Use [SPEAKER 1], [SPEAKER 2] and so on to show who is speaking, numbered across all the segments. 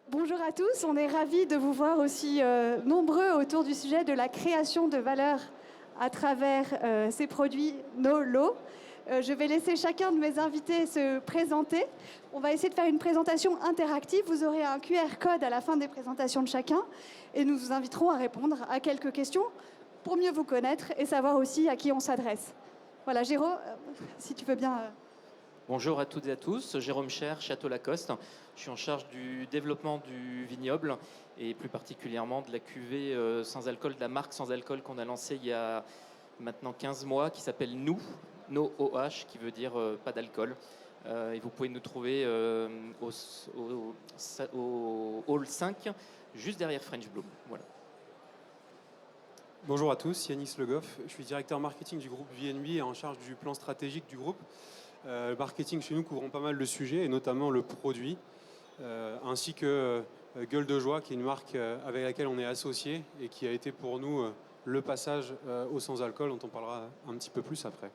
[SPEAKER 1] Bonjour à tous, on est ravis de vous voir aussi nombreux autour du sujet de la création de valeur à travers ces produits NoLo. Je vais laisser chacun de mes invités se présenter. On va essayer de faire une présentation interactive. Vous aurez un QR code à la fin des présentations de chacun et nous vous inviterons à répondre à quelques questions pour mieux vous connaître et savoir aussi à qui on s'adresse. Voilà, Géraud, si tu veux bien...
[SPEAKER 2] Bonjour à toutes et à tous, Jérôme Cher, Château Lacoste. Je suis en charge du développement du vignoble et plus particulièrement de la cuvée sans alcool, de la marque sans alcool qu'on a lancée il y a maintenant 15 mois qui s'appelle Nous, No-OH, qui veut dire pas d'alcool. Et vous pouvez nous trouver au hall 5, juste derrière French Bloom. Voilà.
[SPEAKER 3] Bonjour à tous, Yanis Le Goff. Je suis directeur marketing du groupe VNB et en charge du plan stratégique du groupe. Le marketing chez nous couvrons pas mal de sujets et notamment le produit, ainsi que Gueule de Joie, qui est une marque avec laquelle on est associé et qui a été pour nous le passage au sans-alcool, dont on parlera un petit peu plus après.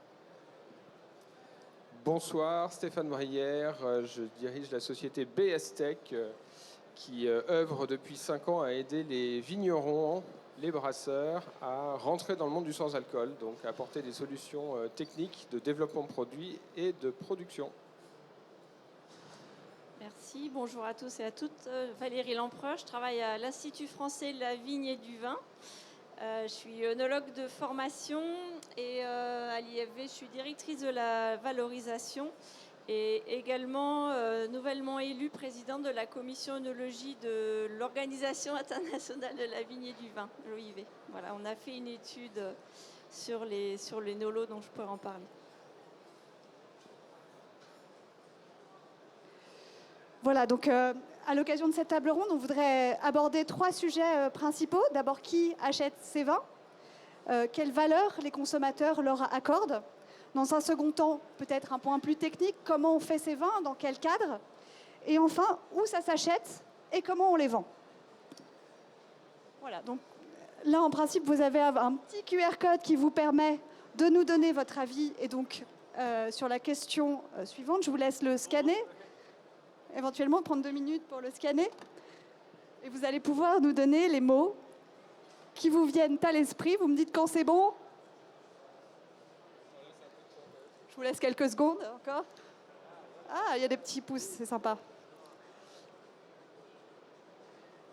[SPEAKER 4] Bonsoir, Stéphane Brière, je dirige la société BS Tech qui œuvre depuis 5 ans à aider les vignerons, les brasseurs à rentrer dans le monde du sans-alcool, donc à apporter des solutions techniques de développement de produits et de production.
[SPEAKER 5] Merci, bonjour à tous et à toutes. Valérie Lempereur, je travaille à l'Institut français de la vigne et du vin. Je suis œnologue de formation et à l'IFV, je suis directrice de la valorisation et également nouvellement élue présidente de la commission œnologie de l'Organisation internationale de la vigne et du vin, l'OIV. Voilà, on a fait une étude sur les nolos, donc je pourrais en parler.
[SPEAKER 1] Voilà, donc à l'occasion de cette table ronde, on voudrait aborder 3 sujets principaux. D'abord, qui achète ces vins ? Quelle valeur les consommateurs leur accordent ? Dans un second temps, peut-être un point plus technique, comment on fait ces vins, dans quel cadre ? Et enfin, où ça s'achète et comment on les vend ? Voilà, donc là, en principe, vous avez un petit QR code qui vous permet de nous donner votre avis. Et donc, sur la question suivante, je vous laisse le scanner. Éventuellement, prendre 2 minutes pour le scanner. Et vous allez pouvoir nous donner les mots qui vous viennent à l'esprit. Vous me dites quand c'est bon. Je vous laisse quelques secondes encore. Ah, il y a des petits pouces, c'est sympa.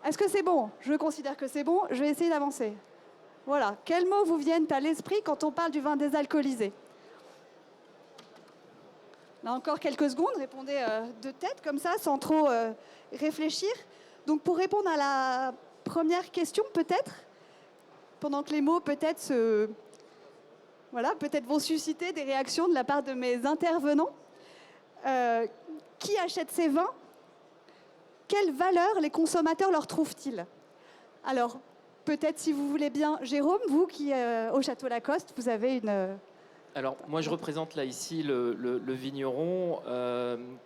[SPEAKER 1] Est-ce que c'est bon ? Je considère que c'est bon. Je vais essayer d'avancer. Voilà. Quels mots vous viennent à l'esprit quand on parle du vin désalcoolisé ? Là encore quelques secondes, répondez de tête comme ça, sans trop réfléchir. Donc pour répondre à la première question, peut-être, pendant que les mots peut-être vont susciter des réactions de la part de mes intervenants. Qui achète ces vins ? Quelle valeur les consommateurs leur trouvent-ils ? Alors, peut-être si vous voulez bien, Jérôme, vous qui au Château Lacoste, vous avez une...
[SPEAKER 2] Alors, moi, je représente là ici le vigneron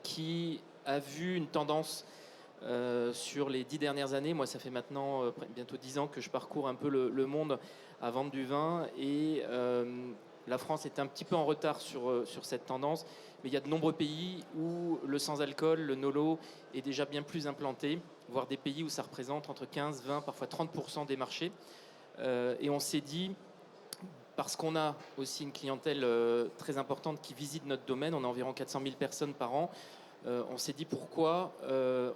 [SPEAKER 2] qui a vu une tendance sur les 10 dernières années. Moi, ça fait maintenant bientôt 10 ans que je parcours un peu le monde à vendre du vin et la France est un petit peu en retard sur cette tendance, mais il y a de nombreux pays où le sans-alcool, le NoLo, est déjà bien plus implanté, voire des pays où ça représente entre 15, 20, parfois 30% des marchés. Et on s'est dit... Parce qu'on a aussi une clientèle très importante qui visite notre domaine, on a environ 400 000 personnes par an, on s'est dit pourquoi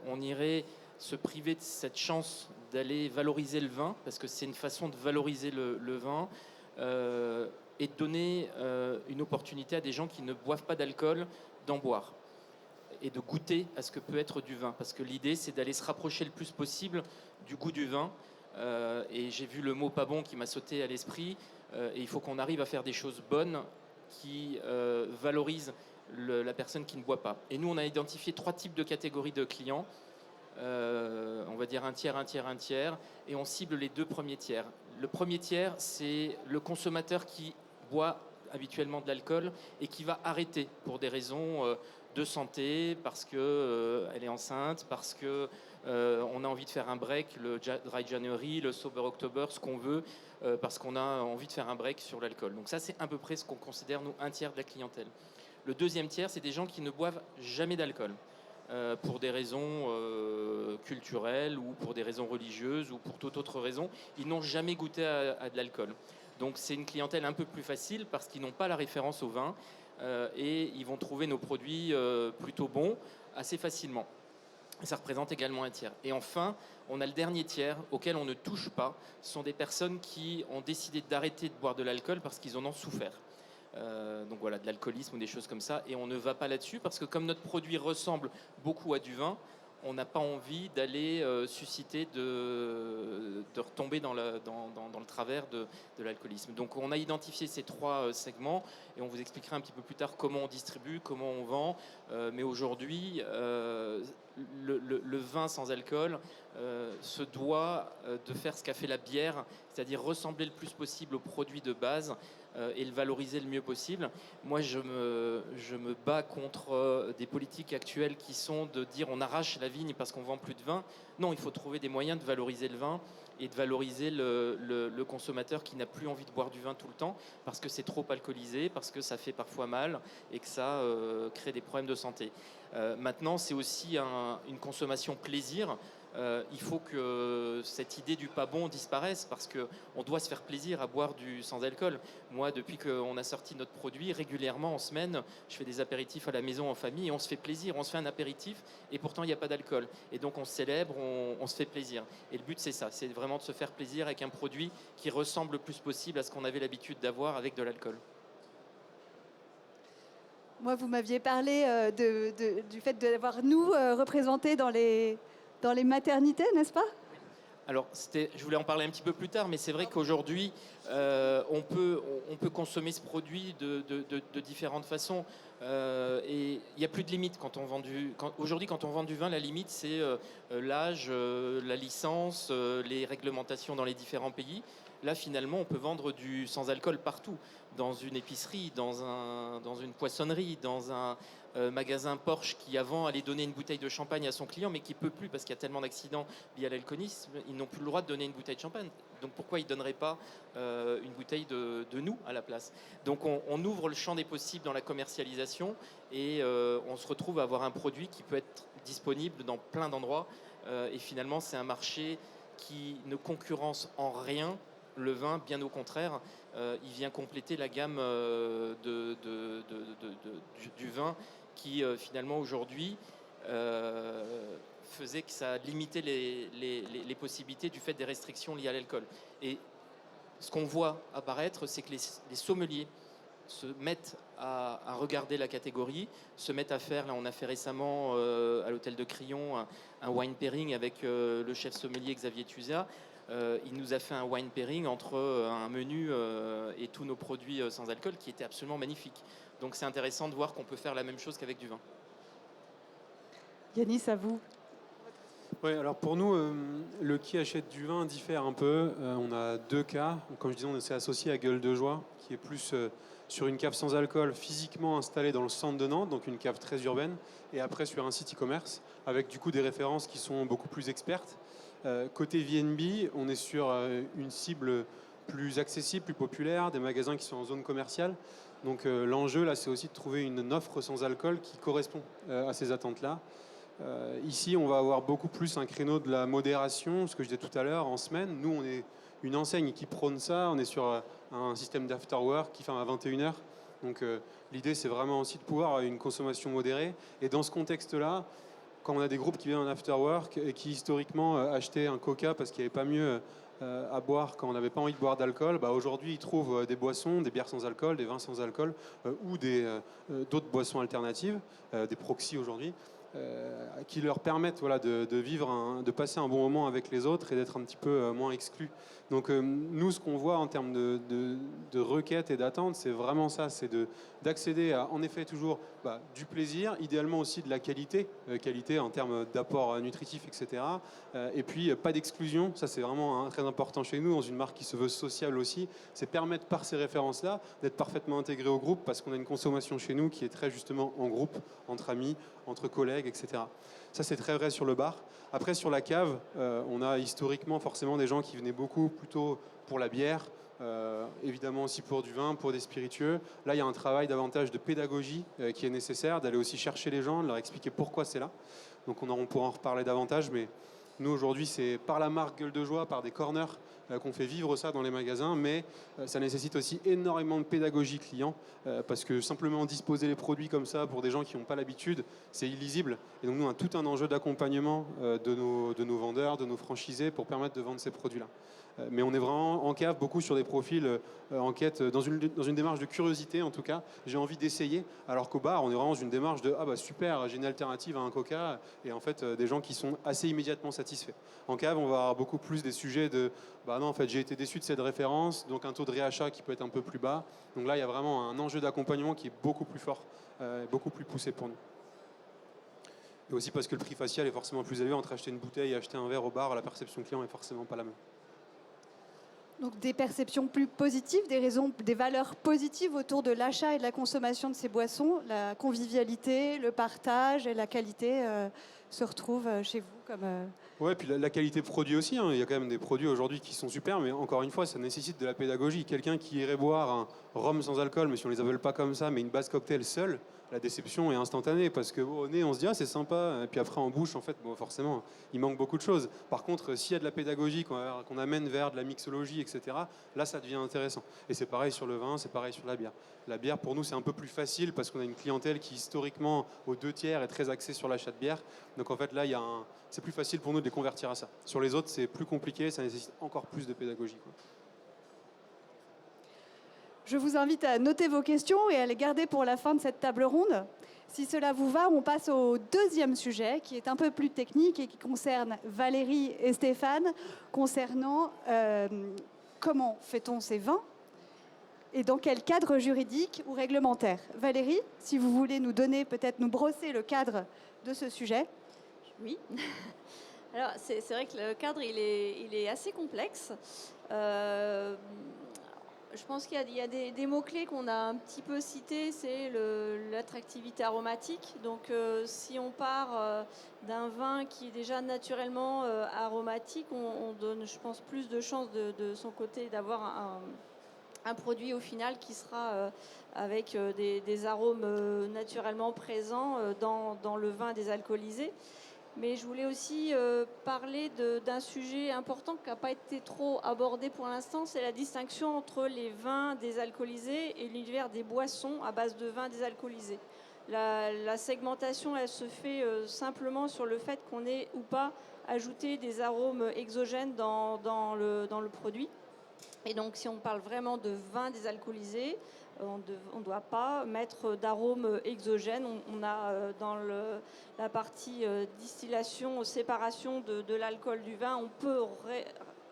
[SPEAKER 2] on irait se priver de cette chance d'aller valoriser le vin, parce que c'est une façon de valoriser le vin et de donner une opportunité à des gens qui ne boivent pas d'alcool d'en boire et de goûter à ce que peut être du vin. Parce que l'idée, c'est d'aller se rapprocher le plus possible du goût du vin. Et j'ai vu le mot pas bon qui m'a sauté à l'esprit. Et il faut qu'on arrive à faire des choses bonnes qui valorisent la personne qui ne boit pas. Et nous, on a identifié 3 types de catégories de clients. On va dire un tiers, un tiers, un tiers. Et on cible les 2 premiers tiers. Le premier tiers, c'est le consommateur qui boit habituellement de l'alcool et qui va arrêter pour des raisons de santé, parce qu'elle est enceinte, parce qu'on a envie de faire un break, le Dry January, le Sober October, ce qu'on veut, parce qu'on a envie de faire un break sur l'alcool. Donc ça, c'est à peu près ce qu'on considère, nous, un tiers de la clientèle. Le deuxième tiers, c'est des gens qui ne boivent jamais d'alcool. pour des raisons culturelles ou pour des raisons religieuses ou pour toute autre raison. Ils n'ont jamais goûté à de l'alcool. Donc c'est une clientèle un peu plus facile parce qu'ils n'ont pas la référence au vin et ils vont trouver nos produits plutôt bons assez facilement. Ça représente également un tiers. Et enfin, on a le dernier tiers auquel on ne touche pas. Ce sont des personnes qui ont décidé d'arrêter de boire de l'alcool parce qu'ils en ont souffert. Donc voilà, de l'alcoolisme ou des choses comme ça. Et on ne va pas là-dessus parce que comme notre produit ressemble beaucoup à du vin, on n'a pas envie d'aller susciter de retomber dans le travers de l'alcoolisme. Donc on a identifié ces trois segments et on vous expliquera un petit peu plus tard comment on distribue, comment on vend. Mais aujourd'hui, le vin sans alcool se doit de faire ce qu'a fait la bière, c'est-à-dire ressembler le plus possible au produit de base et le valoriser le mieux possible. Moi, je me bats contre des politiques actuelles qui sont de dire on arrache la vigne parce qu'on vend plus de vin. Non, il faut trouver des moyens de valoriser le vin et de valoriser le consommateur qui n'a plus envie de boire du vin tout le temps parce que c'est trop alcoolisé, parce que ça fait parfois mal et que ça crée des problèmes de santé. Maintenant, c'est aussi une consommation plaisir. Il faut que cette idée du pas bon disparaisse parce qu'on doit se faire plaisir à boire du sans alcool. Moi, depuis qu'on a sorti notre produit, régulièrement en semaine, je fais des apéritifs à la maison en famille et on se fait plaisir. On se fait un apéritif et pourtant il n'y a pas d'alcool. Et donc on se célèbre, on se fait plaisir. Et le but c'est ça, c'est vraiment de se faire plaisir avec un produit qui ressemble le plus possible à ce qu'on avait l'habitude d'avoir avec de l'alcool.
[SPEAKER 1] Moi, vous m'aviez parlé du fait d'avoir nous représentés dans les maternités, n'est-ce pas?
[SPEAKER 2] Alors, je voulais en parler un petit peu plus tard, mais c'est vrai qu'aujourd'hui, on peut consommer ce produit de différentes façons. Et il n'y a plus de limite quand on vend aujourd'hui, quand on vend du vin, la limite, c'est l'âge, la licence, les réglementations dans les différents pays. Là, finalement, on peut vendre du sans-alcool partout, dans une épicerie, dans une poissonnerie, dans un magasin Porsche qui avant allait donner une bouteille de champagne à son client, mais qui ne peut plus parce qu'il y a tellement d'accidents liés à l'alcoolisme, ils n'ont plus le droit de donner une bouteille de champagne. Donc pourquoi ils ne donneraient pas une bouteille de nous à la place? Donc on ouvre le champ des possibles dans la commercialisation et on se retrouve à avoir un produit qui peut être disponible dans plein d'endroits. Et finalement, c'est un marché qui ne concurrence en rien le vin, bien au contraire. Il vient compléter la gamme du vin qui finalement aujourd'hui faisait que ça limitait les possibilités du fait des restrictions liées à l'alcool. Et ce qu'on voit apparaître, c'est que les sommeliers se mettent à regarder la catégorie, se mettent à faire, là on a fait récemment à l'hôtel de Crillon un wine pairing avec le chef sommelier Xavier Tuzia. Il nous a fait un wine pairing entre un menu et tous nos produits sans alcool qui était absolument magnifique. Donc c'est intéressant de voir qu'on peut faire la même chose qu'avec du vin.
[SPEAKER 1] Yanis, à vous.
[SPEAKER 3] Oui, alors pour nous, le qui achète du vin diffère un peu. On a deux cas. Comme je disais, on s'est associé à Gueule de Joie, qui est plus sur une cave sans alcool physiquement installée dans le centre de Nantes, donc une cave très urbaine, et après sur un site e-commerce, avec du coup des références qui sont beaucoup plus expertes. Côté VNB, on est sur une cible plus accessible, plus populaire, des magasins qui sont en zone commerciale. Donc l'enjeu, là, c'est aussi de trouver une offre sans alcool qui correspond à ces attentes-là. Ici, on va avoir beaucoup plus un créneau de la modération, ce que je disais tout à l'heure, en semaine. Nous, on est une enseigne qui prône ça. On est sur un système d'afterwork qui ferme à 21h. Donc l'idée, c'est vraiment aussi de pouvoir avoir une consommation modérée. Et dans ce contexte-là, quand on a des groupes qui viennent en afterwork et qui historiquement achetaient un coca parce qu'il n'y avait pas mieux à boire quand on n'avait pas envie de boire d'alcool, bah aujourd'hui ils trouvent des boissons, des bières sans alcool, des vins sans alcool ou d'autres boissons alternatives, des proxys aujourd'hui, qui leur permettent voilà, de vivre, de passer un bon moment avec les autres et d'être un petit peu moins exclus. Donc nous, ce qu'on voit en termes de requêtes et d'attentes, c'est vraiment ça, c'est d'accéder à, en effet, toujours du plaisir, idéalement aussi de la qualité, qualité en termes d'apport nutritif, etc. Et puis pas d'exclusion, ça c'est vraiment très important chez nous, dans une marque qui se veut sociable aussi, c'est permettre par ces références-là d'être parfaitement intégré au groupe, parce qu'on a une consommation chez nous qui est très justement en groupe, entre amis, entre collègues, etc. Ça, c'est très vrai sur le bar. Après, sur la cave, on a historiquement forcément des gens qui venaient beaucoup plutôt pour la bière, évidemment aussi pour du vin, pour des spiritueux. Là, il y a un travail davantage de pédagogie qui est nécessaire, d'aller aussi chercher les gens, de leur expliquer pourquoi c'est là. Donc on pourra en reparler davantage, mais nous aujourd'hui c'est par la marque Gueule de Joie, par des corners qu'on fait vivre ça dans les magasins, mais ça nécessite aussi énormément de pédagogie client, parce que simplement disposer les produits comme ça pour des gens qui n'ont pas l'habitude, c'est illisible. Et donc nous on a tout un enjeu d'accompagnement de nos vendeurs, de nos franchisés pour permettre de vendre ces produits-là. Mais on est vraiment en cave beaucoup sur des profils en quête, dans une démarche de curiosité en tout cas. J'ai envie d'essayer, alors qu'au bar, on est vraiment dans une démarche de « Ah bah super, j'ai une alternative à un coca » et en fait des gens qui sont assez immédiatement satisfaits. En cave, on va avoir beaucoup plus des sujets de « Bah non, en fait j'ai été déçu de cette référence, donc un taux de réachat qui peut être un peu plus bas. » Donc là, il y a vraiment un enjeu d'accompagnement qui est beaucoup plus fort, beaucoup plus poussé pour nous. Et aussi parce que le prix facial est forcément plus élevé entre acheter une bouteille et acheter un verre au bar, la perception client est forcément pas la même.
[SPEAKER 1] Donc des perceptions plus positives, des valeurs positives autour de l'achat et de la consommation de ces boissons. La convivialité, le partage et la qualité se retrouvent chez vous comme...
[SPEAKER 3] Ouais, puis la qualité produit aussi. Hein. Il y a quand même des produits aujourd'hui qui sont super, mais encore une fois, ça nécessite de la pédagogie. Quelqu'un qui irait boire un rhum sans alcool, mais si on les appelle pas comme ça, mais une base cocktail seule, la déception est instantanée parce qu'au nez, on se dit « Ah, c'est sympa », et puis après en bouche, en fait, bon, forcément, il manque beaucoup de choses. Par contre, s'il y a de la pédagogie qu'on amène vers de la mixologie, etc., là, ça devient intéressant. Et c'est pareil sur le vin, c'est pareil sur la bière. La bière, pour nous, c'est un peu plus facile parce qu'on a une clientèle qui, historiquement, aux 2/3, est très axée sur l'achat de bière. Donc, en fait, là, c'est plus facile pour nous de les convertir à ça. Sur les autres, c'est plus compliqué, ça nécessite encore plus de pédagogie, quoi.
[SPEAKER 1] Je vous invite à noter vos questions et à les garder pour la fin de cette table ronde. Si cela vous va, on passe au deuxième sujet qui est un peu plus technique et qui concerne Valérie et Stéphane, concernant comment fait-on ces vins et dans quel cadre juridique ou réglementaire. Valérie, si vous voulez peut-être nous brosser le cadre de ce sujet.
[SPEAKER 5] Oui. Alors, c'est vrai que le cadre, il est assez complexe. Je pense qu'il y a des mots-clés qu'on a un petit peu cités, c'est l'attractivité aromatique. Donc, si on part d'un vin qui est déjà naturellement aromatique, on donne, je pense, plus de chances de son côté d'avoir un produit au final qui sera avec des arômes naturellement présents dans le vin désalcoolisé. Mais je voulais aussi parler d'un sujet important qui n'a pas été trop abordé pour l'instant, c'est la distinction entre les vins désalcoolisés et l'univers des boissons à base de vins désalcoolisés. La segmentation, elle se fait simplement sur le fait qu'on ait ou pas ajouté des arômes exogènes dans le produit. Et donc, si on parle vraiment de vin désalcoolisé, on ne doit pas mettre d'arômes exogènes. On a dans la partie distillation, séparation de l'alcool du vin, on peut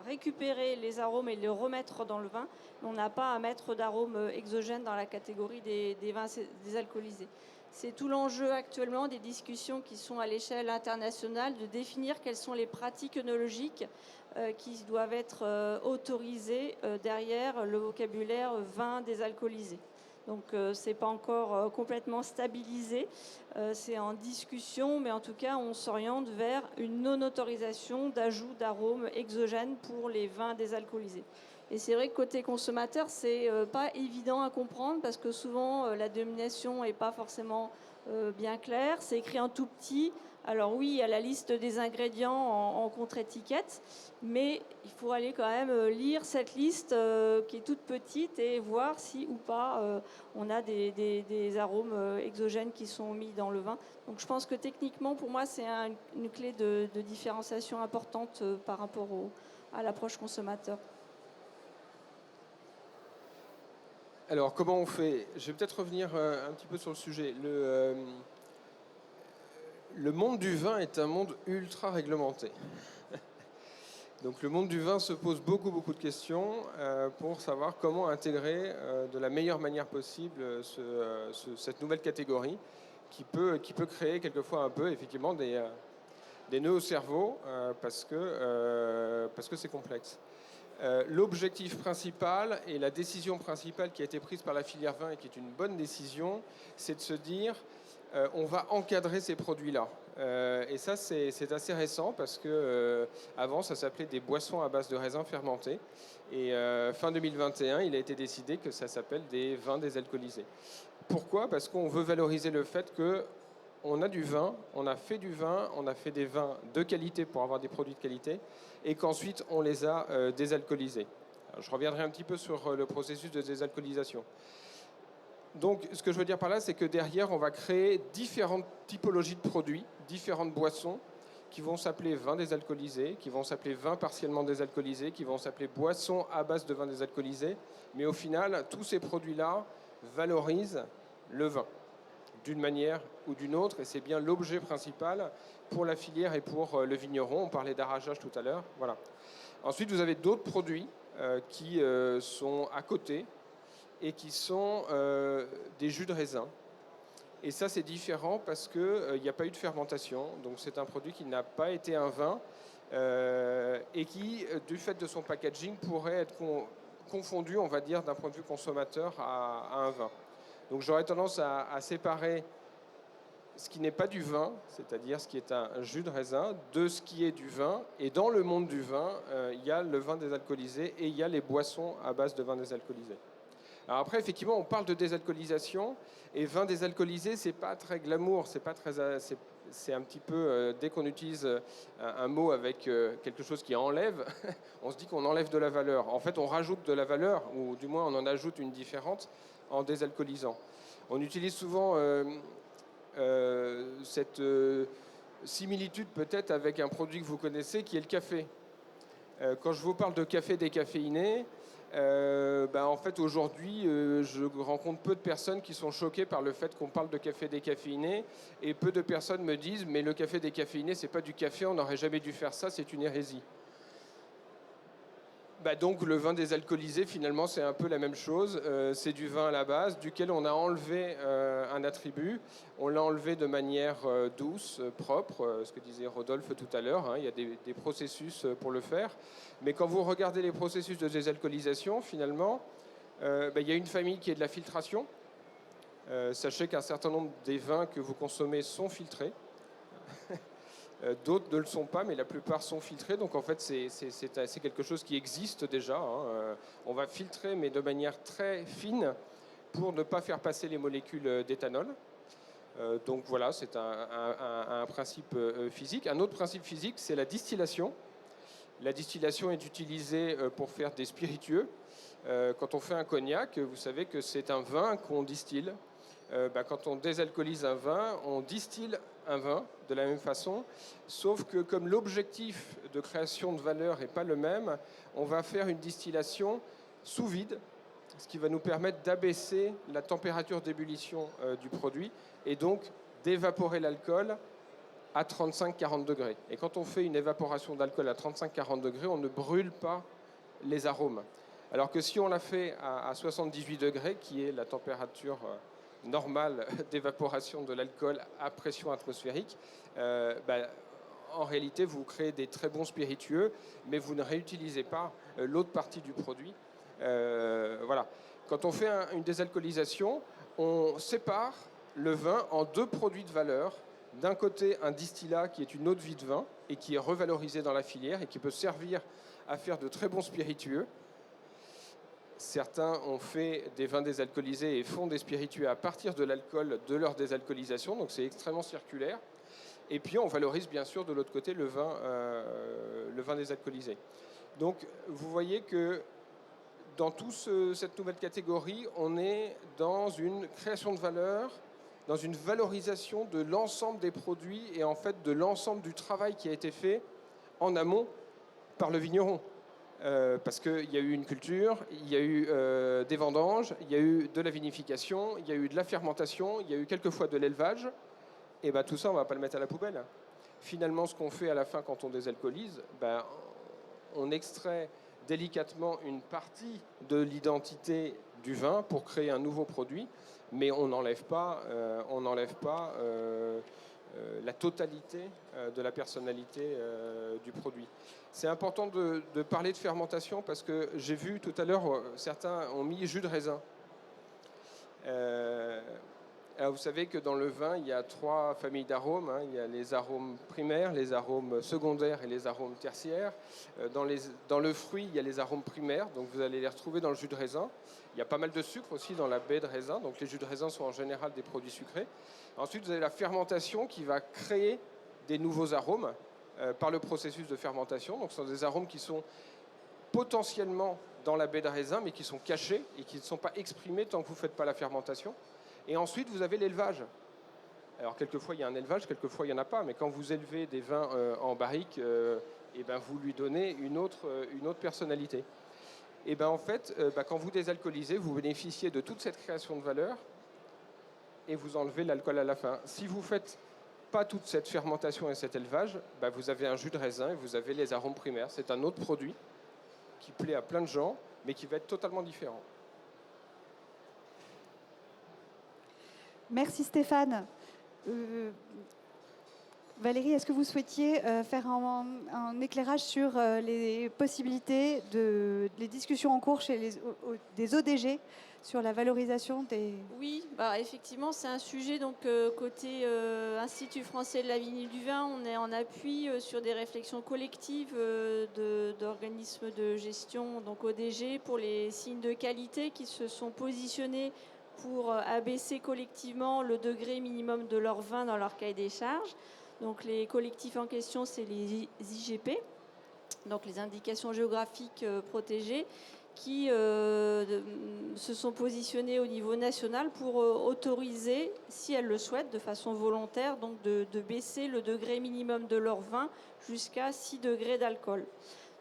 [SPEAKER 5] récupérer les arômes et les remettre dans le vin, mais on n'a pas à mettre d'arômes exogènes dans la catégorie des vins désalcoolisés. C'est tout l'enjeu actuellement des discussions qui sont à l'échelle internationale de définir quelles sont les pratiques œnologiques qui doivent être autorisées derrière le vocabulaire vin désalcoolisé. Donc ce n'est pas encore complètement stabilisé, c'est en discussion, mais en tout cas on s'oriente vers une non-autorisation d'ajout d'arômes exogènes pour les vins désalcoolisés. Et c'est vrai que côté consommateur, c'est pas évident à comprendre parce que souvent la dénomination n'est pas forcément bien claire, c'est écrit en tout petit. Alors oui, il y a la liste des ingrédients en contre-étiquette, mais il faut aller quand même lire cette liste qui est toute petite et voir si ou pas on a des arômes exogènes qui sont mis dans le vin. Donc je pense que techniquement, pour moi, c'est une clé de différenciation importante par rapport à l'approche consommateur.
[SPEAKER 4] Alors, comment on fait ? Je vais peut-être revenir un petit peu sur le sujet. Le monde du vin est un monde ultra réglementé. Donc le monde du vin se pose beaucoup de questions pour savoir comment intégrer de la meilleure manière possible cette nouvelle catégorie qui peut créer quelquefois un peu effectivement des nœuds au cerveau parce que c'est complexe. L'objectif principal et la décision principale qui a été prise par la filière vin et qui est une bonne décision, c'est de se dire on va encadrer ces produits-là. Et ça, c'est assez récent parce que avant, ça s'appelait des boissons à base de raisins fermentés. Et fin 2021, il a été décidé que ça s'appelle des vins désalcoolisés. Pourquoi? Parce qu'on veut valoriser le fait qu'on a du vin, on a fait du vin, on a fait des vins de qualité pour avoir des produits de qualité, et qu'ensuite on les a désalcoolisés. Alors, je reviendrai un petit peu sur le processus de désalcoolisation. Donc, ce que je veux dire par là, c'est que derrière, on va créer différentes typologies de produits, différentes boissons, qui vont s'appeler vins désalcoolisés, qui vont s'appeler vins partiellement désalcoolisés, qui vont s'appeler boissons à base de vins désalcoolisés. Mais au final, tous ces produits-là valorisent le vin, d'une manière ou d'une autre, et c'est bien l'objet principal pour la filière et pour le vigneron. On parlait d'arrachage tout à l'heure. Voilà. Ensuite, vous avez d'autres produits qui sont à côté, et qui sont des jus de raisin. Et ça, c'est différent parce qu'il n'y a pas eu de fermentation. Donc, c'est un produit qui n'a pas été un vin et qui, du fait de son packaging, pourrait être confondu, on va dire, d'un point de vue consommateur à un vin. Donc, j'aurais tendance à séparer ce qui n'est pas du vin, c'est-à-dire ce qui est un jus de raisin, de ce qui est du vin. Et dans le monde du vin, il y a le vin désalcoolisé et il y a les boissons à base de vin désalcoolisé. Alors après, effectivement, on parle de désalcoolisation, et vin désalcoolisé, c'est pas très glamour, c'est un petit peu, dès qu'on utilise un mot avec quelque chose qui enlève, on se dit qu'on enlève de la valeur. En fait, on rajoute de la valeur, ou du moins on en ajoute une différente en désalcoolisant. On utilise souvent cette similitude peut-être avec un produit que vous connaissez, qui est le café. Quand je vous parle de café décaféiné, en fait, aujourd'hui, je rencontre peu de personnes qui sont choquées par le fait qu'on parle de café décaféiné, et peu de personnes me disent « mais le café décaféiné, c'est pas du café, on n'aurait jamais dû faire ça, c'est une hérésie ». Donc le vin désalcoolisé, finalement, c'est un peu la même chose. C'est du vin à la base, duquel on a enlevé un attribut. On l'a enlevé de manière douce, propre, ce que disait Rodolphe tout à l'heure. Hein, il y a des processus pour le faire. Mais quand vous regardez les processus de désalcoolisation, finalement, il y a une famille qui est de la filtration. Sachez qu'un certain nombre des vins que vous consommez sont filtrés. D'autres ne le sont pas, mais la plupart sont filtrés. Donc en fait, c'est quelque chose qui existe déjà. Hein. On va filtrer, mais de manière très fine, pour ne pas faire passer les molécules d'éthanol. Donc voilà, c'est un principe physique. Un autre principe physique, c'est la distillation. La distillation est utilisée pour faire des spiritueux. Quand on fait un cognac, vous savez que c'est un vin qu'on distille. Quand on désalcoolise un vin, on distille un vin de la même façon, sauf que comme l'objectif de création de valeur n'est pas le même, on va faire une distillation sous vide, ce qui va nous permettre d'abaisser la température d'ébullition du produit et donc d'évaporer l'alcool à 35-40 degrés. Et quand on fait une évaporation d'alcool à 35-40 degrés, on ne brûle pas les arômes. Alors que si on l'a fait à 78 degrés, qui est la température normale d'évaporation de l'alcool à pression atmosphérique, en réalité, vous créez des très bons spiritueux, mais vous ne réutilisez pas l'autre partie du produit. Voilà. Quand on fait une désalcoolisation, on sépare le vin en deux produits de valeur. D'un côté, un distillat qui est une eau de vie de vin et qui est revalorisé dans la filière et qui peut servir à faire de très bons spiritueux. Certains ont fait des vins désalcoolisés et font des spiritueux à partir de l'alcool de leur désalcoolisation, donc c'est extrêmement circulaire. Et puis on valorise bien sûr de l'autre côté le vin désalcoolisé. Donc vous voyez que dans toute cette nouvelle catégorie, on est dans une création de valeur, dans une valorisation de l'ensemble des produits et en fait de l'ensemble du travail qui a été fait en amont par le vigneron. Parce qu'il y a eu une culture, il y a eu des vendanges, il y a eu de la vinification, il y a eu de la fermentation, il y a eu quelquefois de l'élevage. Et tout ça, on ne va pas le mettre à la poubelle. Finalement, ce qu'on fait à la fin quand on désalcoolise, on extrait délicatement une partie de l'identité du vin pour créer un nouveau produit, mais on n'enlève pas, la totalité de la personnalité du produit. C'est important de parler de fermentation parce que j'ai vu tout à l'heure, certains ont mis jus de raisin. Alors, vous savez que dans le vin, il y a 3 familles d'arômes. Il y a les arômes primaires, les arômes secondaires et les arômes tertiaires. Dans le fruit, il y a les arômes primaires, donc vous allez les retrouver dans le jus de raisin. Il y a pas mal de sucre aussi dans la baie de raisin, donc les jus de raisin sont en général des produits sucrés. Ensuite, vous avez la fermentation qui va créer des nouveaux arômes par le processus de fermentation. Donc ce sont des arômes qui sont potentiellement dans la baie de raisin, mais qui sont cachés et qui ne sont pas exprimés tant que vous ne faites pas la fermentation. Et ensuite, vous avez l'élevage. Alors, quelquefois, il y a un élevage, quelquefois, il n'y en a pas. Mais quand vous élevez des vins en barrique, vous lui donnez une autre personnalité. Et en fait, quand vous désalcoolisez, vous bénéficiez de toute cette création de valeur et vous enlevez l'alcool à la fin. Si vous ne faites pas toute cette fermentation et cet élevage, vous avez un jus de raisin et vous avez les arômes primaires. C'est un autre produit qui plaît à plein de gens, mais qui va être totalement différent.
[SPEAKER 1] Merci Stéphane. Valérie, est-ce que vous souhaitiez faire un éclairage sur les possibilités les discussions en cours chez des ODG sur la valorisation des...
[SPEAKER 5] Oui, effectivement, c'est un sujet. Donc, côté Institut français de la vigne et du vin, on est en appui sur des réflexions collectives d'organismes de gestion, donc ODG, pour les signes de qualité qui se sont positionnés pour abaisser collectivement le degré minimum de leur vin dans leur cahier des charges. Donc les collectifs en question, c'est les IGP, donc les indications géographiques protégées, qui se sont positionnés au niveau national pour autoriser, si elles le souhaitent, de façon volontaire, donc de baisser le degré minimum de leur vin jusqu'à 6 degrés d'alcool.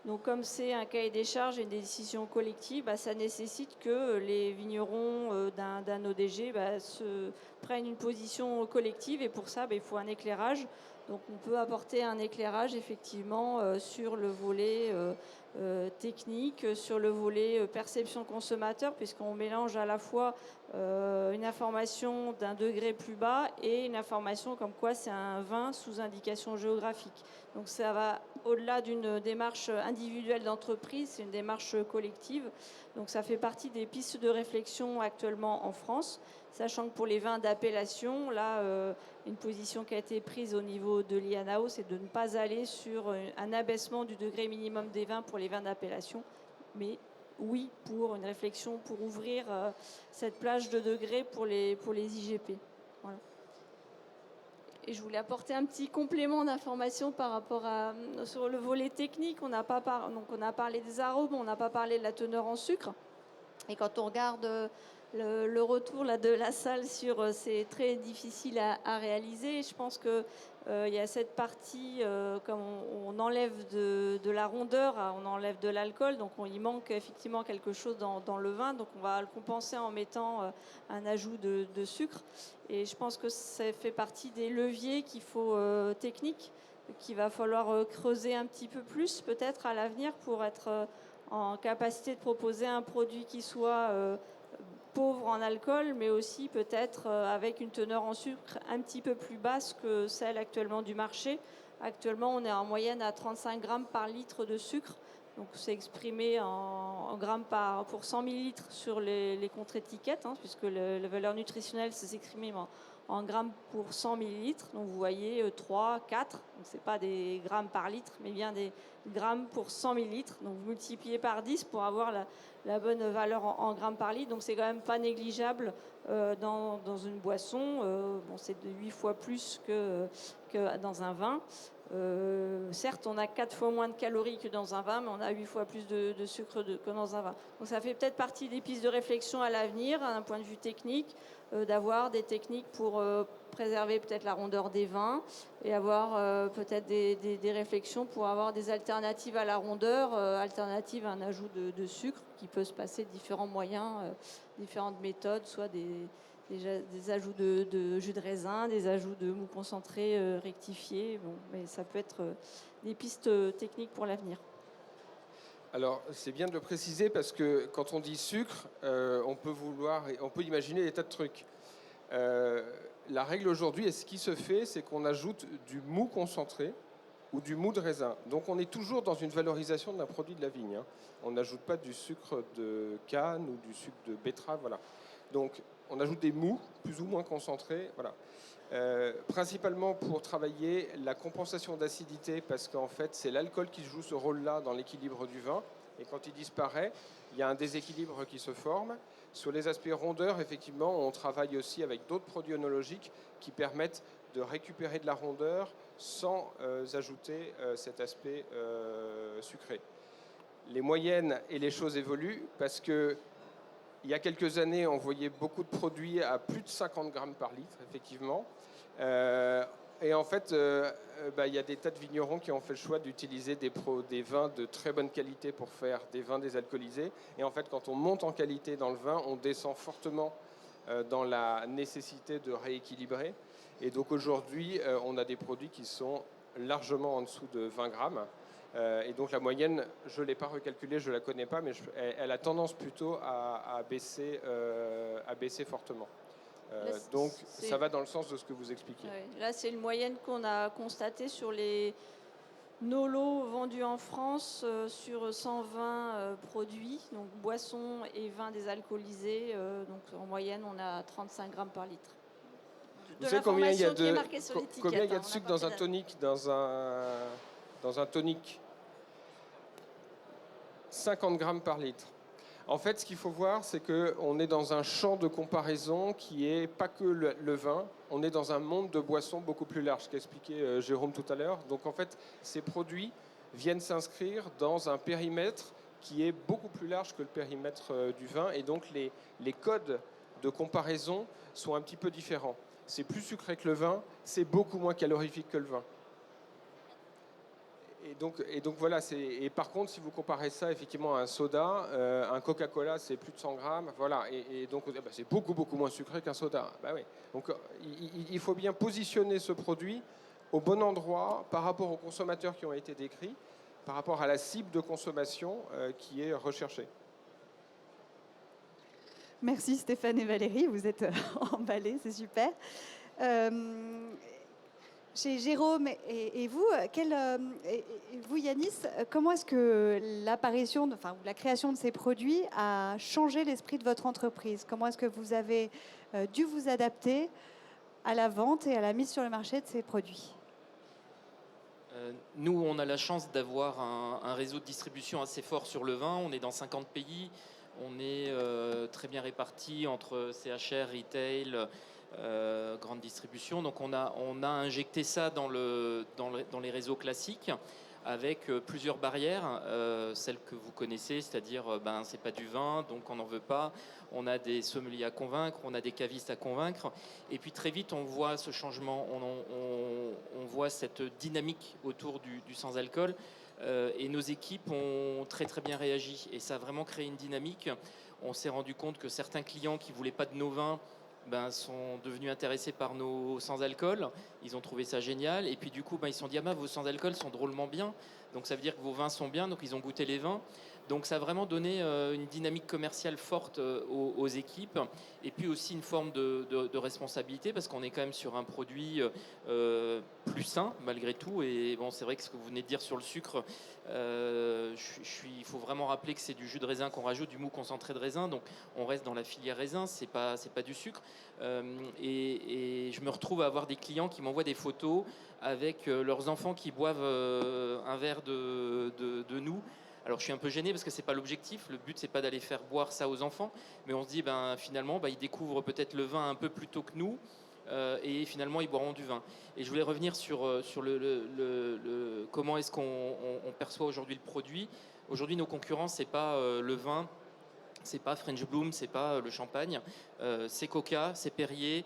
[SPEAKER 5] Donc comme c'est un cahier des charges et une décision collective, ça nécessite que les vignerons d'un ODG se prennent une position collective, et pour ça, il faut un éclairage. Donc on peut apporter un éclairage effectivement sur le volet technique, sur le volet perception consommateur, puisqu'on mélange à la fois une information d'un degré plus bas et une information comme quoi c'est un vin sous indication géographique. Donc ça va au-delà d'une démarche individuelle d'entreprise, c'est une démarche collective. Donc ça fait partie des pistes de réflexion actuellement en France, sachant que pour les vins d'appellation, là, une position qui a été prise au niveau de l'IANAO, c'est de ne pas aller sur un abaissement du degré minimum des vins pour les vins d'appellation, mais oui pour une réflexion pour ouvrir cette plage de degrés pour les IGP. Voilà. Et je voulais apporter un petit complément d'information par rapport sur le volet technique. On a parlé des arômes, on n'a pas parlé de la teneur en sucre. Et quand on regarde le retour de la salle c'est très difficile à réaliser. Je pense que il y a cette partie, comme on enlève de la rondeur, on enlève de l'alcool, donc il manque effectivement quelque chose dans le vin, donc on va le compenser en mettant un ajout de sucre. Et je pense que ça fait partie des leviers techniques qu'il va falloir creuser un petit peu plus peut-être à l'avenir pour être en capacité de proposer un produit qui soit pauvre en alcool, mais aussi peut-être avec une teneur en sucre un petit peu plus basse que celle actuellement du marché. Actuellement, on est en moyenne à 35 grammes par litre de sucre. Donc c'est exprimé en grammes pour 100 millilitres sur les contre-étiquettes, puisque la valeur nutritionnelle s'exprime en grammes pour 100 millilitres. Donc vous voyez 3, 4, donc ce n'est pas des grammes par litre, mais bien des grammes pour 100 millilitres. Donc vous multipliez par 10 pour avoir la bonne valeur en grammes par litre. Donc c'est quand même pas négligeable dans une boisson. C'est de 8 fois plus que dans un vin. Certes, on a 4 fois moins de calories que dans un vin, mais on a 8 fois plus de sucre que dans un vin. Donc ça fait peut-être partie des pistes de réflexion à l'avenir, d'un point de vue technique, d'avoir des techniques pour préserver peut-être la rondeur des vins et avoir peut-être des réflexions pour avoir des alternatives à la rondeur, alternatives à un ajout de sucre qui peut se passer de différents moyens, différentes méthodes, soit des ajouts de jus de raisin, des ajouts de mou concentré rectifiés. Mais ça peut être des pistes techniques pour l'avenir.
[SPEAKER 4] Alors, c'est bien de le préciser parce que quand on dit sucre, on peut imaginer des tas de trucs. La règle aujourd'hui, et ce qui se fait, c'est qu'on ajoute du mou concentré ou du mou de raisin. Donc, on est toujours dans une valorisation d'un produit de la vigne. On n'ajoute pas du sucre de canne ou du sucre de betterave. Voilà. Donc, on ajoute des mous plus ou moins concentrés. Voilà. Principalement pour travailler la compensation d'acidité, parce qu'en fait, c'est l'alcool qui joue ce rôle-là dans l'équilibre du vin. Et quand il disparaît, il y a un déséquilibre qui se forme. Sur les aspects rondeur, effectivement, on travaille aussi avec d'autres produits œnologiques qui permettent de récupérer de la rondeur sans ajouter cet aspect sucré. Les moyennes et les choses évoluent parce que il y a quelques années, on voyait beaucoup de produits à plus de 50 grammes par litre, effectivement. Et en fait, il y a des tas de vignerons qui ont fait le choix d'utiliser des vins de très bonne qualité pour faire des vins désalcoolisés. Et en fait, quand on monte en qualité dans le vin, on descend fortement dans la nécessité de rééquilibrer. Et donc aujourd'hui, on a des produits qui sont largement en dessous de 20 grammes. Et donc la moyenne, je ne l'ai pas recalculée, je ne la connais pas, mais elle a tendance plutôt à baisser fortement. Donc ça va dans le sens de ce que vous expliquez.
[SPEAKER 5] Ouais, là, c'est une moyenne qu'on a constatée sur nos lots vendus en France sur 120 produits, donc boissons et vins désalcoolisés. Donc en moyenne, on a 35 grammes par litre.
[SPEAKER 4] Vous savez combien il y a
[SPEAKER 5] combien
[SPEAKER 4] il y a de sucre dans un tonic, dans un tonic? 50 grammes par litre. En fait, ce qu'il faut voir, c'est qu'on est dans un champ de comparaison qui n'est pas que le vin, on est dans un monde de boissons beaucoup plus large, qu'a expliqué Jérôme tout à l'heure. Donc en fait, ces produits viennent s'inscrire dans un périmètre qui est beaucoup plus large que le périmètre du vin, et donc les codes de comparaison sont un petit peu différents. C'est plus sucré que le vin, c'est beaucoup moins calorifique que le vin. Et donc voilà, et par contre, si vous comparez ça effectivement à un soda, un Coca-Cola, c'est plus de 100 grammes, voilà, et donc c'est beaucoup, beaucoup moins sucré qu'un soda. Bah oui. Donc il faut bien positionner ce produit au bon endroit par rapport aux consommateurs qui ont été décrits, par rapport à la cible de consommation qui est recherchée.
[SPEAKER 1] Merci Stéphane et Valérie, vous êtes emballés, c'est super. Chez Jérôme et vous, vous Yanis, comment est-ce que l'apparition, la création de ces produits a changé l'esprit de votre entreprise? Comment est-ce que vous avez dû vous adapter à la vente et à la mise sur le marché de ces produits?
[SPEAKER 2] Nous, on a la chance d'avoir un réseau de distribution assez fort sur le vin. On est dans 50 pays. On est très bien répartis entre CHR, retail, grande distribution. Donc on a injecté ça dans les réseaux classiques avec plusieurs barrières, celles que vous connaissez, c'est-à-dire c'est pas du vin, donc on n'en veut pas. On a des sommeliers à convaincre, on a des cavistes à convaincre. Et puis très vite, on voit ce changement, on voit cette dynamique autour du sans-alcool. Et nos équipes ont très très bien réagi. Et ça a vraiment créé une dynamique. On s'est rendu compte que certains clients qui ne voulaient pas de nos vins sont devenus intéressés par nos sans-alcool. Ils ont trouvé ça génial. Et puis du coup, ils se sont dit, vos sans-alcool sont drôlement bien. Donc ça veut dire que vos vins sont bien. Donc ils ont goûté les vins. Donc ça a vraiment donné une dynamique commerciale forte aux équipes. Et puis aussi une forme de responsabilité, parce qu'on est quand même sur un produit plus sain malgré tout. Et bon, c'est vrai que ce que vous venez de dire sur le sucre, il faut vraiment rappeler que c'est du jus de raisin qu'on rajoute, du mou concentré de raisin. Donc on reste dans la filière raisin, c'est pas du sucre. Et je me retrouve à avoir des clients qui m'envoient des photos avec leurs enfants qui boivent un verre de nous. Alors je suis un peu gêné parce que c'est pas l'objectif. Le but c'est pas d'aller faire boire ça aux enfants, mais on se dit finalement ils découvrent peut-être le vin un peu plus tôt que nous, et finalement ils boiront du vin. Et je voulais revenir sur comment est-ce qu'on perçoit aujourd'hui le produit. Aujourd'hui nos concurrents c'est pas le vin, c'est pas French Bloom, c'est pas le champagne, c'est Coca, c'est Perrier,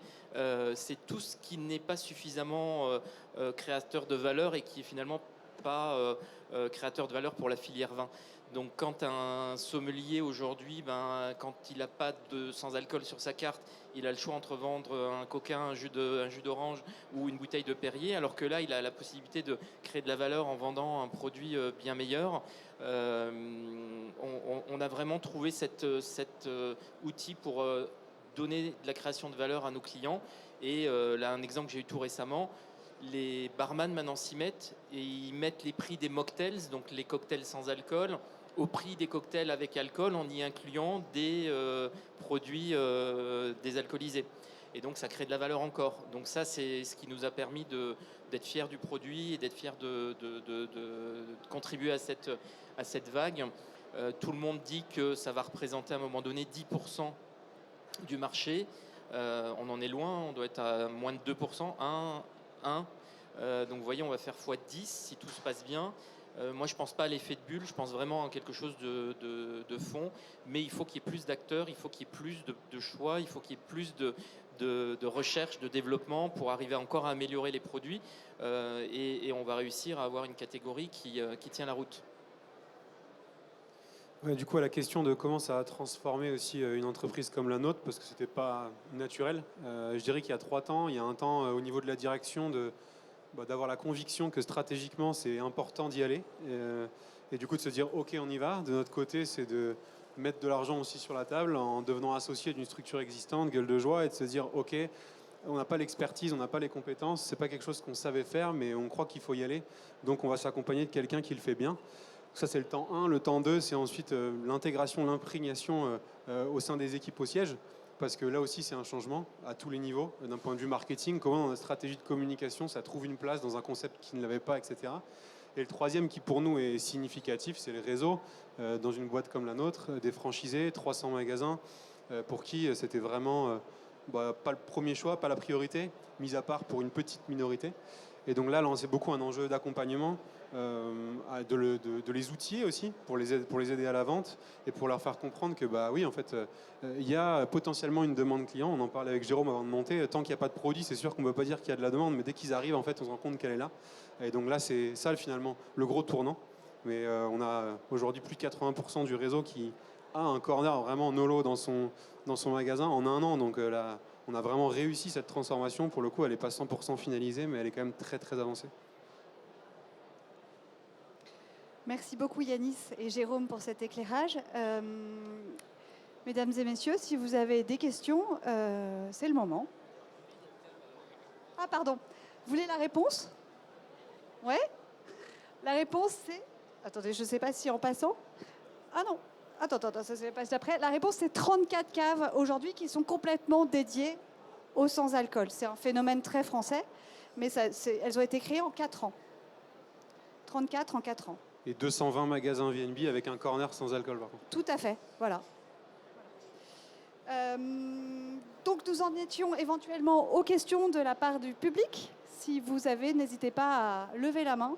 [SPEAKER 2] c'est tout ce qui n'est pas suffisamment créateur de valeur et qui est finalement pas créateur de valeur pour la filière vin. Donc quand un sommelier aujourd'hui, quand il n'a pas de sans-alcool sur sa carte, il a le choix entre vendre un coca, un jus d'orange ou une bouteille de Perrier, alors que là il a la possibilité de créer de la valeur en vendant un produit bien meilleur. On a vraiment trouvé cet outil pour donner de la création de valeur à nos clients. Et là, un exemple que j'ai eu tout récemment, les barman maintenant s'y mettent et ils mettent les prix des mocktails, donc les cocktails sans alcool, au prix des cocktails avec alcool en y incluant des produits désalcoolisés. Et donc ça crée de la valeur encore. Donc ça, c'est ce qui nous a permis d'être fiers du produit et d'être fiers de contribuer à cette vague. Tout le monde dit que ça va représenter à un moment donné 10% du marché. On en est loin, on doit être à moins de 2%, 1. Donc vous voyez, on va faire x10 si tout se passe bien. Moi, je ne pense pas à l'effet de bulle, je pense vraiment à quelque chose de fond. Mais il faut qu'il y ait plus d'acteurs, il faut qu'il y ait plus de choix, il faut qu'il y ait plus de recherche, de développement pour arriver encore à améliorer les produits. Et on va réussir à avoir une catégorie qui tient la route.
[SPEAKER 3] Ouais, du coup, à la question de comment ça a transformé aussi une entreprise comme la nôtre, parce que c'était pas naturel, je dirais qu'il y a 3 temps, il y a un temps au niveau de la direction d'avoir la conviction que stratégiquement c'est important d'y aller, et du coup de se dire ok on y va. De notre côté, c'est de mettre de l'argent aussi sur la table en devenant associé d'une structure existante, Gueule de Joie, et de se dire ok, on n'a pas l'expertise, on n'a pas les compétences, c'est pas quelque chose qu'on savait faire, mais on croit qu'il faut y aller, donc on va s'accompagner de quelqu'un qui le fait bien. Ça, c'est le temps 1. Le temps 2, c'est ensuite l'intégration, l'imprégnation au sein des équipes au siège. Parce que là aussi, c'est un changement à tous les niveaux. D'un point de vue marketing, comment dans notre stratégie de communication, ça trouve une place dans un concept qui ne l'avait pas, etc. Et le troisième, qui pour nous est significatif, c'est les réseaux. Dans une boîte comme la nôtre, des franchisés, 300 magasins, pour qui c'était vraiment pas le premier choix, pas la priorité, mis à part pour une petite minorité. Et donc là, c'est beaucoup un enjeu d'accompagnement, de les outiller aussi pour les aider à la vente et pour leur faire comprendre que oui, en fait, il y a potentiellement une demande client. On en parlait avec Jérôme avant de monter. Tant qu'il n'y a pas de produit, c'est sûr qu'on ne peut pas dire qu'il y a de la demande, mais dès qu'ils arrivent, en fait, on se rend compte qu'elle est là. Et donc là, c'est ça finalement le gros tournant. Mais on a aujourd'hui plus de 80% du réseau qui a un corner vraiment Nolo dans son magasin en un an. Donc là, on a vraiment réussi cette transformation. Pour le coup, elle n'est pas 100% finalisée, mais elle est quand même très très avancée.
[SPEAKER 1] Merci beaucoup Yanis et Jérôme pour cet éclairage. Mesdames et messieurs, si vous avez des questions, c'est le moment. Ah pardon, vous voulez la réponse? Ouais. La réponse c'est... Attendez, je ne sais pas si en passant... Ah non, attends, ça s'est passé après. La réponse c'est 34 caves aujourd'hui qui sont complètement dédiées au sans-alcool. C'est un phénomène très français, mais elles ont été créées en 4 ans. 34 en 4 ans.
[SPEAKER 3] Et 220 magasins VNB avec un corner sans alcool par contre.
[SPEAKER 1] Tout à fait, voilà. Donc nous en étions éventuellement aux questions de la part du public. Si vous avez, n'hésitez pas à lever la main.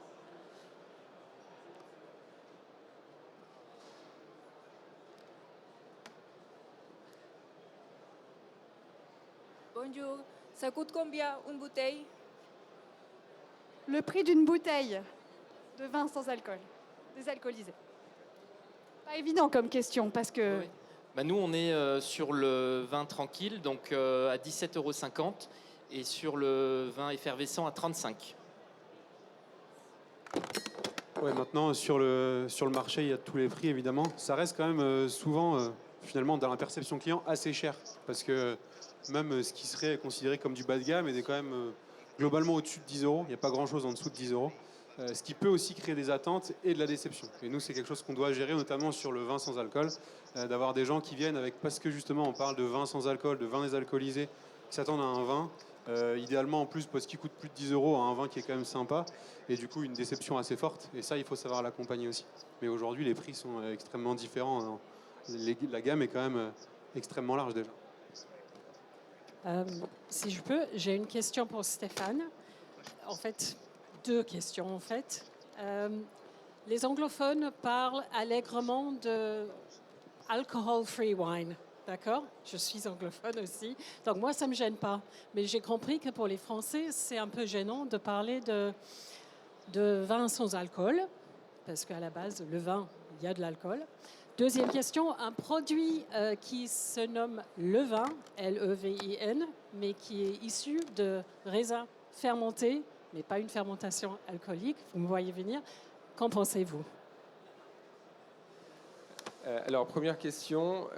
[SPEAKER 6] Bonjour, ça coûte combien une bouteille?
[SPEAKER 1] Le prix d'une bouteille de vin sans alcool, désalcoolisé. Pas évident comme question parce que...
[SPEAKER 2] Oui. Nous, on est sur le vin tranquille, donc à 17,50 € et sur le vin effervescent à 35.
[SPEAKER 3] Ouais, maintenant, sur le marché, il y a tous les prix, évidemment. Ça reste quand même souvent, finalement, dans la perception client, assez cher. Parce que même ce qui serait considéré comme du bas de gamme est quand même globalement au-dessus de 10 €. Il n'y a pas grand-chose en dessous de 10 €. Ce qui peut aussi créer des attentes et de la déception. Et nous, c'est quelque chose qu'on doit gérer, notamment sur le vin sans alcool, d'avoir des gens qui viennent avec, parce que justement, on parle de vin sans alcool, de vin désalcoolisé, qui s'attendent à un vin, idéalement en plus parce qu'il coûte plus de 10 €, à un vin qui est quand même sympa, et du coup une déception assez forte. Et ça, il faut savoir l'accompagner aussi. Mais aujourd'hui, les prix sont extrêmement différents. La gamme est quand même extrêmement large déjà.
[SPEAKER 7] Si je peux, j'ai une question pour Stéphane. En fait, 2 questions en fait. Les anglophones parlent allègrement de alcohol-free wine, d'accord? Je suis anglophone aussi, donc moi ça me gêne pas. Mais j'ai compris que pour les Français, c'est un peu gênant de parler de vin sans alcool, parce qu'à la base, le vin, il y a de l'alcool. Deuxième question, un produit qui se nomme levain, L-E-V-I-N, mais qui est issu de raisins fermentés, mais pas une fermentation alcoolique, vous me voyez venir. Qu'en pensez-vous?
[SPEAKER 4] Alors, première question.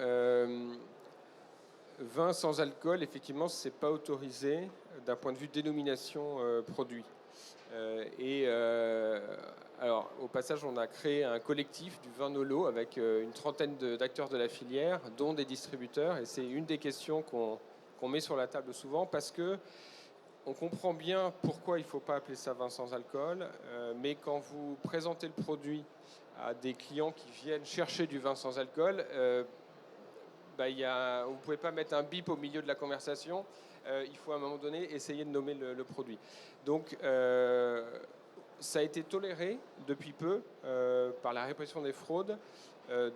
[SPEAKER 4] Vin sans alcool, effectivement, ce n'est pas autorisé d'un point de vue dénomination produit. Alors, au passage, on a créé un collectif du vin Nolo avec une trentaine d'acteurs de la filière, dont des distributeurs. Et c'est une des questions qu'on met sur la table souvent parce que on comprend bien pourquoi il ne faut pas appeler ça vin sans alcool. Mais quand vous présentez le produit à des clients qui viennent chercher du vin sans alcool, vous ne pouvez pas mettre un bip au milieu de la conversation. Il faut à un moment donné essayer de nommer le produit. Donc, ça a été toléré depuis peu par la répression des fraudes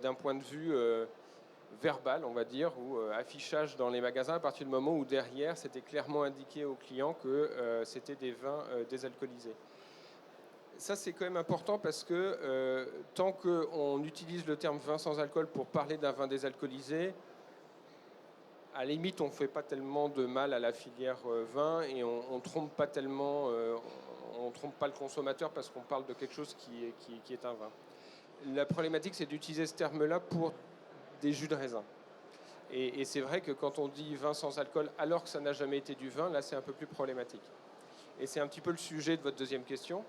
[SPEAKER 4] d'un point de vue verbal, on va dire, ou affichage dans les magasins à partir du moment où derrière, c'était clairement indiqué aux clients que c'était des vins désalcoolisés. Ça, c'est quand même important parce que tant qu'on utilise le terme vin sans alcool pour parler d'un vin désalcoolisé, à la limite, on ne fait pas tellement de mal à la filière vin et on ne trompe pas tellement, on trompe pas le consommateur parce qu'on parle de quelque chose qui est un vin. La problématique, c'est d'utiliser ce terme-là pour des jus de raisin. Et c'est vrai que quand on dit vin sans alcool alors que ça n'a jamais été du vin, là, c'est un peu plus problématique. Et c'est un petit peu le sujet de votre deuxième question.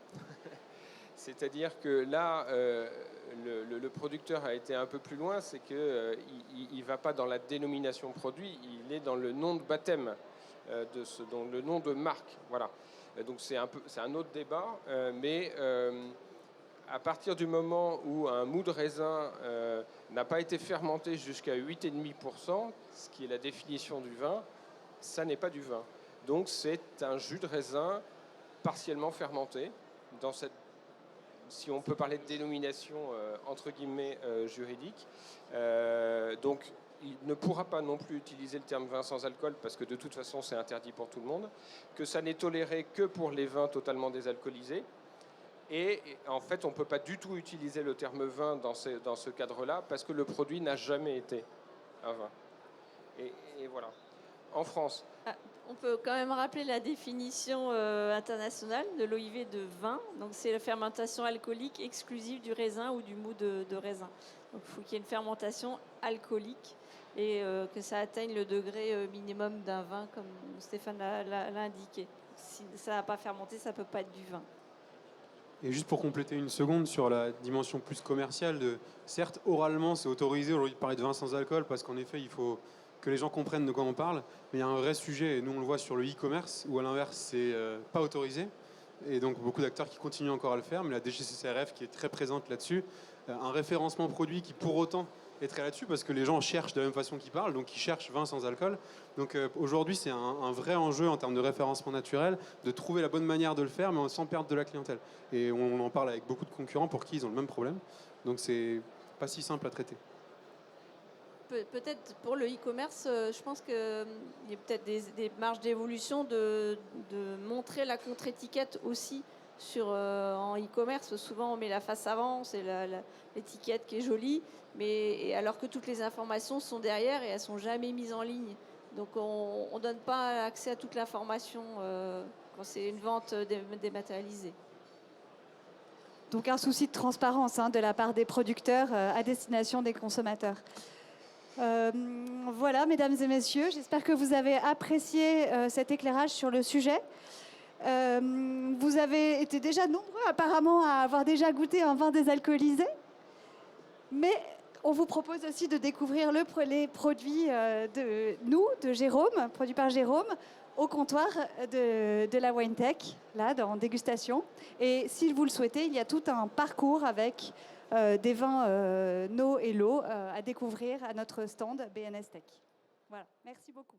[SPEAKER 4] C'est-à-dire que là, le producteur a été un peu plus loin, c'est qu'il ne va pas dans la dénomination produit, il est dans le nom de baptême, dans le nom de marque. Voilà. Donc c'est un autre débat, mais à partir du moment où un mou de raisin n'a pas été fermenté jusqu'à 8,5%, ce qui est la définition du vin, ça n'est pas du vin. Donc c'est un jus de raisin partiellement fermenté dans cette, si on peut parler de dénomination entre guillemets juridique. Donc il ne pourra pas non plus utiliser le terme vin sans alcool parce que de toute façon c'est interdit pour tout le monde, que ça n'est toléré que pour les vins totalement désalcoolisés. Et en fait, on ne peut pas du tout utiliser le terme vin dans ce cadre-là parce que le produit n'a jamais été un vin. Et voilà. En France.
[SPEAKER 5] On peut quand même rappeler la définition internationale de l'OIV de vin. Donc, c'est la fermentation alcoolique exclusive du raisin ou du mou de raisin. Donc, il faut qu'il y ait une fermentation alcoolique et que ça atteigne le degré minimum d'un vin, comme Stéphane l'a indiqué. Si ça n'a pas fermenté, ça ne peut pas être du vin.
[SPEAKER 3] Et juste pour compléter une seconde sur la dimension plus commerciale, certes, oralement, c'est autorisé aujourd'hui de parler de vin sans alcool parce qu'en effet, il faut que les gens comprennent de quoi on parle. Mais il y a un vrai sujet, et nous on le voit sur le e-commerce, où à l'inverse, c'est pas autorisé. Et donc beaucoup d'acteurs qui continuent encore à le faire, mais la DGCCRF qui est très présente là-dessus, un référencement produit qui pour autant est très là-dessus parce que les gens cherchent de la même façon qu'ils parlent, donc ils cherchent vin sans alcool. Donc aujourd'hui, c'est un vrai enjeu en termes de référencement naturel, de trouver la bonne manière de le faire, mais sans perdre de la clientèle. Et on en parle avec beaucoup de concurrents pour qui ils ont le même problème. Donc c'est pas si simple à traiter.
[SPEAKER 5] Peut-être pour le e-commerce, je pense qu'il y a peut-être des marges d'évolution de montrer la contre-étiquette aussi en e-commerce. Souvent, on met la face avant, c'est l'étiquette qui est jolie, mais alors que toutes les informations sont derrière et elles ne sont jamais mises en ligne. Donc, on ne donne pas accès à toute l'information quand c'est une vente dématérialisée.
[SPEAKER 1] Donc, un souci de transparence de la part des producteurs à destination des consommateurs. Voilà, mesdames et messieurs, j'espère que vous avez apprécié cet éclairage sur le sujet. Vous avez été déjà nombreux apparemment à avoir déjà goûté un vin désalcoolisé, mais on vous propose aussi de découvrir les produits de Jérôme, produits par Jérôme, au comptoir de la WineTech, là, dans dégustation. Et si vous le souhaitez, il y a tout un parcours avec des vins No et Lo à découvrir à notre stand BNS Tech. Voilà, merci beaucoup.